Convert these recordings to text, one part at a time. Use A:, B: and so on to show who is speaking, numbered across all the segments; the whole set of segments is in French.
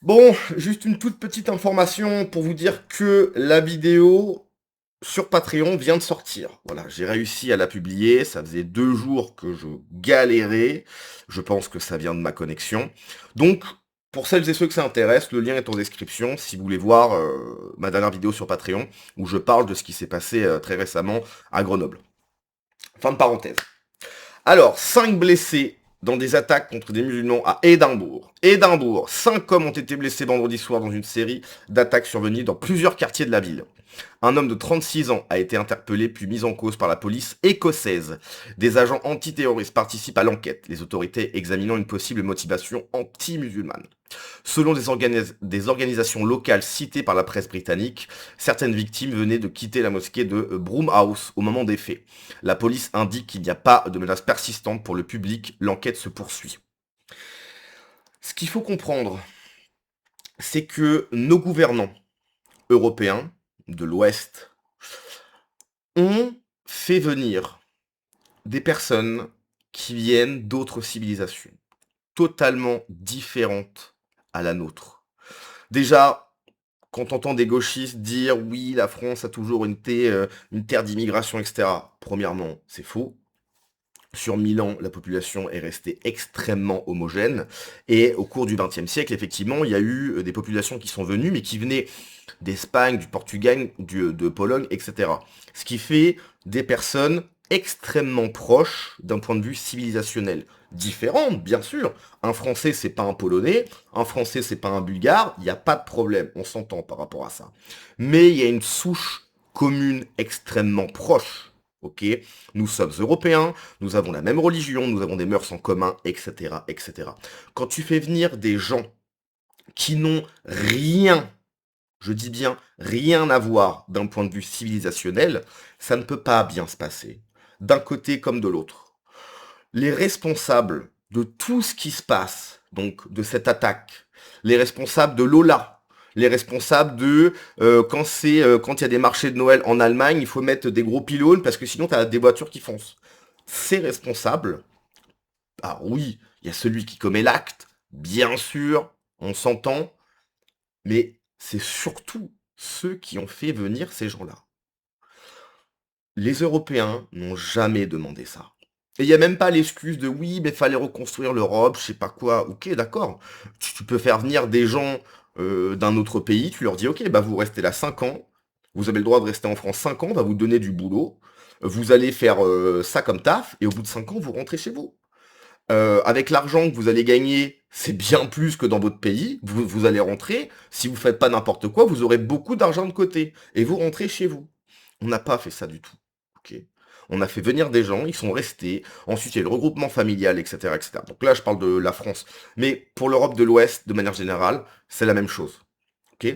A: Bon, juste une toute petite information pour vous dire que la vidéo sur Patreon vient de sortir. Voilà, j'ai réussi à la publier, ça faisait 2 jours que je galérais, je pense que ça vient de ma connexion. Donc, pour celles et ceux que ça intéresse, le lien est en description si vous voulez voir ma dernière vidéo sur Patreon, où je parle de ce qui s'est passé très récemment à Grenoble. Fin de parenthèse. Alors, 5 blessés dans des attaques contre des musulmans à Édimbourg. Édimbourg, 5 hommes ont été blessés vendredi soir dans une série d'attaques survenues dans plusieurs quartiers de la ville. Un homme de 36 ans a été interpellé puis mis en cause par la police écossaise. Des agents antiterroristes participent à l'enquête, les autorités examinant une possible motivation anti-musulmane. Selon des organisations locales citées par la presse britannique, certaines victimes venaient de quitter la mosquée de Broomhouse au moment des faits. La police indique qu'il n'y a pas de menace persistante pour le public, l'enquête se poursuit. Ce qu'il faut comprendre, c'est que nos gouvernants européens de l'Ouest ont fait venir des personnes qui viennent d'autres civilisations, totalement différentes à la nôtre. Déjà, quand on entend des gauchistes dire oui, la France a toujours été une terre d'immigration, etc. Premièrement, c'est faux. Sur 1000 ans, la population est restée extrêmement homogène. Et au cours du XXe siècle, effectivement, il y a eu des populations qui sont venues, mais qui venaient d'Espagne, du Portugal, de Pologne, etc. Ce qui fait des personnes extrêmement proches d'un point de vue civilisationnel. Différentes, bien sûr. Un Français, c'est pas un Polonais. Un Français, c'est pas un Bulgare. Il n'y a pas de problème. On s'entend par rapport à ça. Mais il y a une souche commune extrêmement proche. Ok, nous sommes européens, nous avons la même religion, nous avons des mœurs en commun, etc., etc. Quand tu fais venir des gens qui n'ont rien, je dis bien rien à voir d'un point de vue civilisationnel, ça ne peut pas bien se passer, d'un côté comme de l'autre. Les responsables de tout ce qui se passe, donc de cette attaque, les responsables de Lola, les responsables de quand il y a des marchés de Noël en Allemagne, il faut mettre des gros pylônes parce que sinon tu as des voitures qui foncent. Ces responsables, ah oui, il y a celui qui commet l'acte, bien sûr, on s'entend, mais c'est surtout ceux qui ont fait venir ces gens-là. Les Européens n'ont jamais demandé ça. Et il n'y a même pas l'excuse de oui, mais fallait reconstruire l'Europe, je sais pas quoi. Ok, d'accord. Tu peux faire venir des gens d'un autre pays, tu leur dis ok, bah vous restez là 5 ans, vous avez le droit de rester en France 5 ans, on va vous donner du boulot, vous allez faire ça comme taf, et au bout de 5 ans, vous rentrez chez vous. Avec l'argent que vous allez gagner, c'est bien plus que dans votre pays, vous allez rentrer, si vous faites pas n'importe quoi, vous aurez beaucoup d'argent de côté, et vous rentrez chez vous. On n'a pas fait ça du tout. Ok. On a fait venir des gens, ils sont restés. Ensuite, il y a eu le regroupement familial, etc., etc. Donc là, je parle de la France. Mais pour l'Europe de l'Ouest, de manière générale, c'est la même chose. Ok.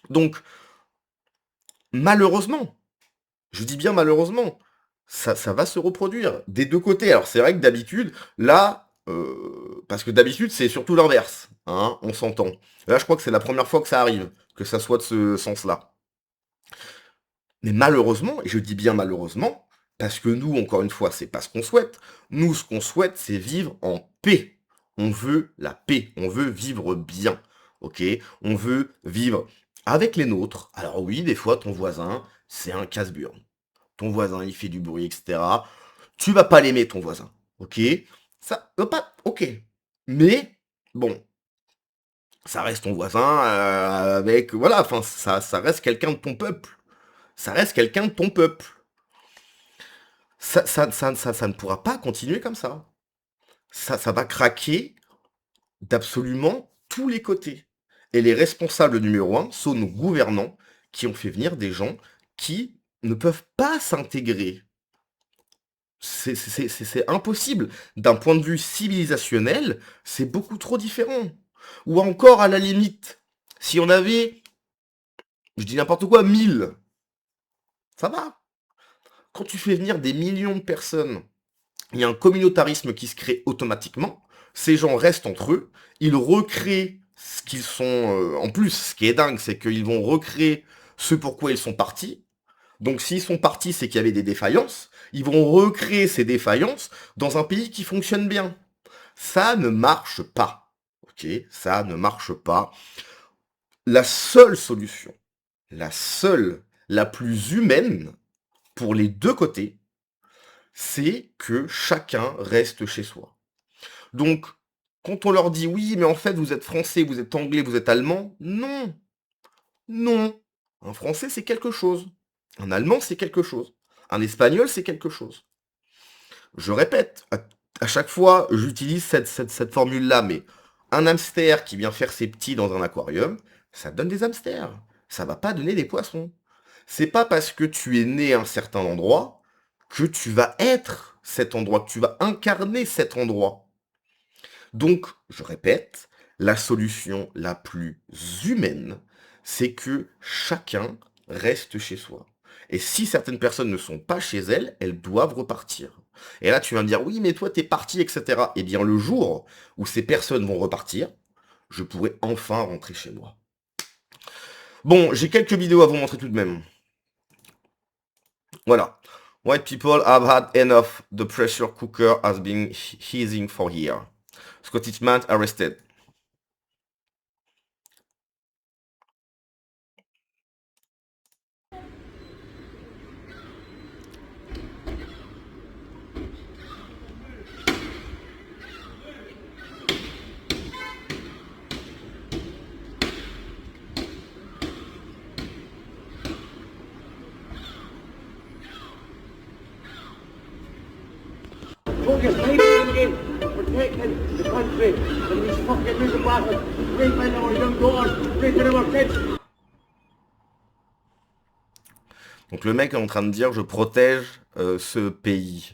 A: Donc, malheureusement, je dis bien malheureusement, ça va se reproduire des deux côtés. Alors, c'est vrai que d'habitude, là, parce que d'habitude, c'est surtout l'inverse. Hein, on s'entend. Là, je crois que c'est la première fois que ça arrive, que ça soit de ce sens-là. Mais malheureusement, et je dis bien malheureusement, parce que nous, encore une fois, c'est pas ce qu'on souhaite. Nous, ce qu'on souhaite, c'est vivre en paix. On veut la paix, on veut vivre bien, ok? On veut vivre avec les nôtres. Alors oui, des fois, ton voisin, c'est un casse-burne. Ton voisin, il fait du bruit, etc. Tu vas pas l'aimer, ton voisin, ok? Ça, pas, ok. Mais, bon, ça reste ton voisin avec, voilà, enfin, ça reste quelqu'un de ton peuple. Ça reste quelqu'un de ton peuple. Ça ne pourra pas continuer comme ça. Ça va craquer d'absolument tous les côtés. Et les responsables numéro un sont nos gouvernants qui ont fait venir des gens qui ne peuvent pas s'intégrer. C'est impossible. D'un point de vue civilisationnel, c'est beaucoup trop différent. Ou encore, à la limite, si on avait, je dis n'importe quoi, 1000, ça va. Quand tu fais venir des millions de personnes, il y a un communautarisme qui se crée automatiquement. Ces gens restent entre eux, ils recréent ce qu'ils sont. En plus, ce qui est dingue, c'est qu'ils vont recréer ce pourquoi ils sont partis. Donc s'ils sont partis, c'est qu'il y avait des défaillances. Ils vont recréer ces défaillances dans un pays qui fonctionne bien. Ça ne marche pas. ok, ça ne marche pas. La seule solution, la seule, la plus humaine pour les deux côtés, c'est que chacun reste chez soi. Donc, quand on leur dit oui, mais en fait, vous êtes français, vous êtes anglais, vous êtes allemand, non, non. Un français, c'est quelque chose. Un allemand, c'est quelque chose. Un espagnol, c'est quelque chose. Je répète, à chaque fois, j'utilise cette formule-là, mais un hamster qui vient faire ses petits dans un aquarium, ça donne des hamsters. Ça va pas donner des poissons. C'est pas parce que tu es né à un certain endroit que tu vas être cet endroit, que tu vas incarner cet endroit. Donc, je répète, la solution la plus humaine, c'est que chacun reste chez soi. Et si certaines personnes ne sont pas chez elles, elles doivent repartir. Et là, tu vas me dire, oui, mais toi, t'es parti, etc. Eh bien, le jour où ces personnes vont repartir, je pourrai enfin rentrer chez moi. Bon, j'ai quelques vidéos à vous montrer tout de même. Voilà. White people have had enough. The pressure cooker has been heating for years. Scottish man arrested.
B: Focus, again, protecting the country from these fucking moving bastards, raping our young daughters, raping our kids.
A: Donc le mec est en train de dire je protège ce pays.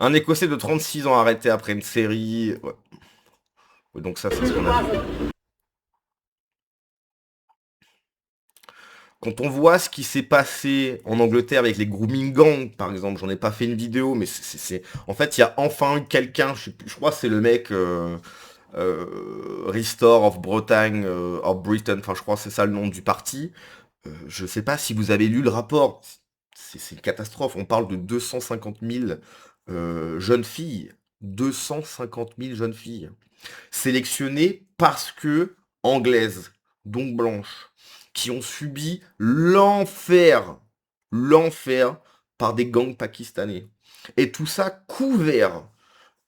A: Un Écossais de 36 ans arrêté après une série. Ouais. Donc ça c'est ce qu'on a vu. Quand on voit ce qui s'est passé en Angleterre avec les grooming gangs, par exemple, j'en ai pas fait une vidéo, mais en fait il y a enfin quelqu'un, je crois que c'est le mec Restore of Bretagne, of Britain, enfin je crois que c'est ça le nom du parti. Je sais pas si vous avez lu le rapport. C'est une catastrophe. On parle de 250 000 jeunes filles. 250 000 jeunes filles. Sélectionnées parce que anglaises, donc blanches, qui ont subi l'enfer. L'enfer par des gangs pakistanais. Et tout ça couvert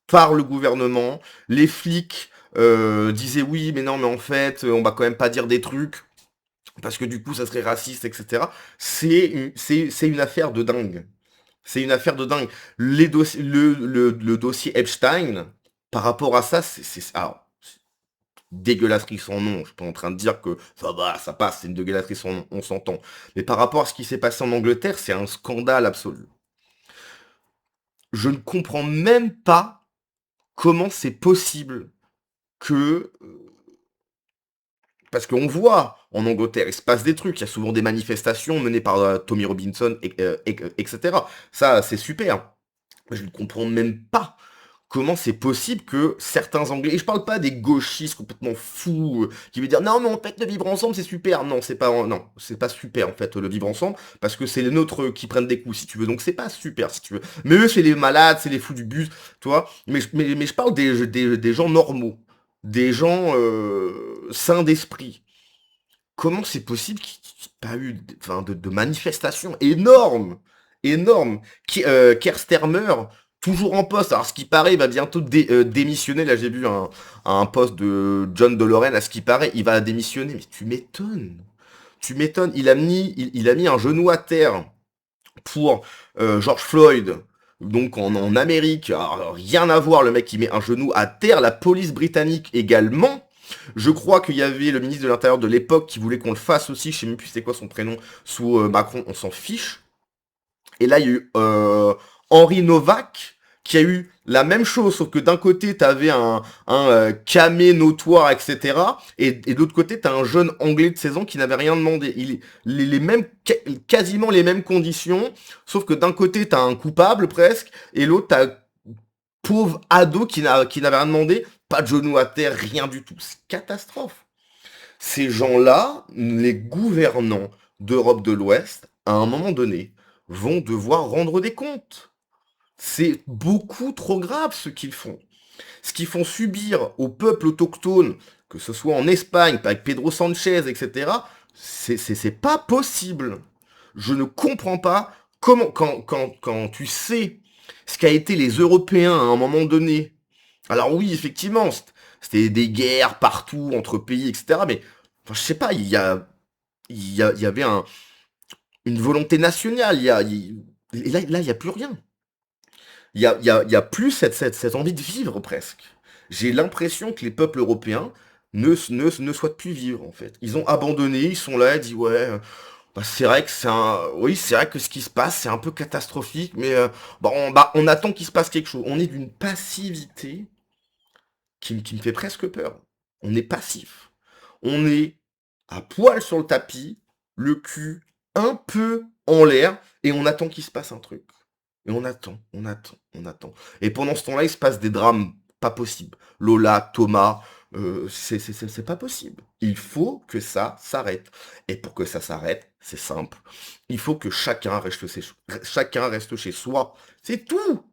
A: par le gouvernement. Les flics disaient oui, mais non, mais en fait, on va quand même pas dire des trucs parce que du coup ça serait raciste, etc. C'est une affaire de dingue. C'est une affaire de dingue. Le dossier Epstein, par rapport à ça, c'est dégueulasserie sans nom. Je suis pas en train de dire que ça va, ça passe, c'est une dégueulasserie sans nom, on s'entend. Mais par rapport à ce qui s'est passé en Angleterre, c'est un scandale absolu. Je ne comprends même pas comment c'est possible que parce qu'on voit en Angleterre, il se passe des trucs, il y a souvent des manifestations menées par Tommy Robinson, etc. Ça, c'est super. Mais je ne comprends même pas comment c'est possible que certains Anglais, et je parle pas des gauchistes complètement fous, qui veulent dire non mais en fait le vivre ensemble c'est super. Non, c'est pas super en fait le vivre ensemble, parce que c'est les nôtres qui prennent des coups si tu veux, donc c'est pas super si tu veux. Mais eux c'est les malades, c'est les fous du bus, toi. Mais je parle des gens normaux, des gens sains d'esprit. Comment c'est possible qu'il n'y ait pas eu enfin, de manifestations énormes, énormes. Keir Starmer, toujours en poste. Alors, ce qui paraît, il va bientôt démissionner. Là, j'ai vu un post de John Doloren. À ce qui paraît, il va démissionner. Mais tu m'étonnes. Tu m'étonnes. Il a mis un genou à terre pour George Floyd. Donc en Amérique, alors, rien à voir, le mec qui met un genou à terre, la police britannique également. Je crois qu'il y avait le ministre de l'Intérieur de l'époque qui voulait qu'on le fasse aussi, je sais même plus c'est quoi son prénom, sous Macron, on s'en fiche. Et là, il y a eu Henri Novak qui a eu la même chose, sauf que d'un côté, t'avais un camé notoire, etc. Et de l'autre côté, t'as un jeune anglais de 16 ans qui n'avait rien demandé. Les mêmes, quasiment les mêmes conditions, sauf que d'un côté, t'as un coupable presque, et l'autre, t'as un pauvre ado qui n'avait rien demandé, pas de genoux à terre, rien du tout. C'est catastrophe. Ces gens-là, les gouvernants d'Europe de l'Ouest, à un moment donné, vont devoir rendre des comptes. C'est beaucoup trop grave ce qu'ils font. Ce qu'ils font subir au peuple autochtone, que ce soit en Espagne, avec Pedro Sanchez, etc., c'est pas possible. Je ne comprends pas comment, quand tu sais ce qu'a été les Européens à un moment donné. Alors oui, effectivement, c'était des guerres partout, entre pays, etc., mais enfin, je sais pas, il y avait une volonté nationale, et là, il n'y a plus rien. Il y a plus cette envie de vivre presque. J'ai l'impression que les peuples européens ne souhaitent plus vivre en fait. Ils ont abandonné, ils sont là, ils disent ouais, bah, c'est vrai que oui, c'est vrai que ce qui se passe c'est un peu catastrophique, mais on attend qu'il se passe quelque chose. On est d'une passivité qui me fait presque peur. On est passif. On est à poil sur le tapis, le cul un peu en l'air, et on attend qu'il se passe un truc. Et on attend, on attend, on attend. Et pendant ce temps-là, il se passe des drames pas possibles. Lola, Thomas, c'est pas possible. Il faut que ça s'arrête. Et pour que ça s'arrête, c'est simple. Il faut que chacun reste chez soi. C'est tout.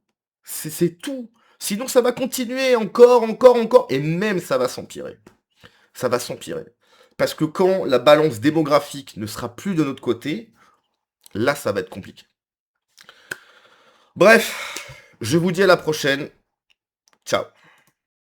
A: C'est tout. Sinon, ça va continuer encore, encore, encore. Et même, ça va s'empirer. Ça va s'empirer. Parce que quand la balance démographique ne sera plus de notre côté, là, ça va être compliqué. Bref, je vous dis à la prochaine. Ciao.